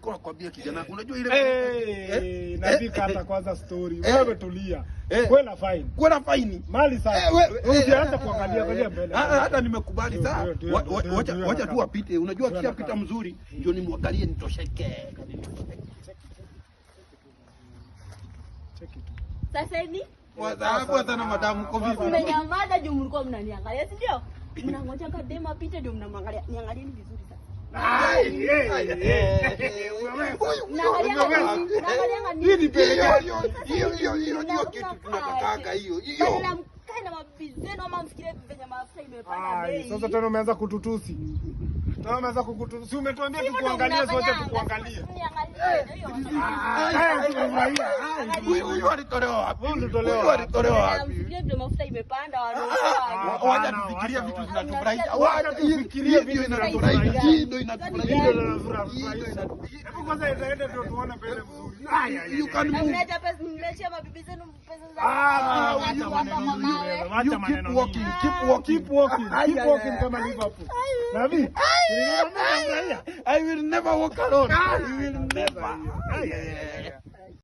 nilikuwa nakwambia kijana, unajua ile Nabii kata kwanza story. Wewe tulia. Kwenda fine. Kwenda fine. Mali sasa. Usianze kuangalia mbele. Hata nimekubali sasa. Wacha tu apite. Unajua akishapita mzuri ndio nimwangalie nitosheke. Cheki tu. Sasa hivi Hapo sana madamu kwa vipi? mmenyamaza juu mlikuwa mnaniangalia, si ndio? Mnangoja kadema apite ndio mnamwangalia. Niangalieni vizuri sasa. Hiyo ndio kitu tunataka hiyo. Sasa tena umeanza kututusi. Tena umeanza kukutusi. Si umetuambia tukuangalie sote tukuangalie. Huyu alitolewa wapi? Huyu alitolewa wapi? Ndio mafuta imepanda Wacha tufikirie vitu zinatufurahisha. Wacha tufikirie vitu zinatufurahisha. Hii ndio inatufurahisha. Hebu kwanza itaende ndio tuone mbele mzuri. You can move. mnaleta pesa, mnaletea mabibi zenu pesa za Keep walking kama Liverpool. Nabii, I will never walk alone. I will never.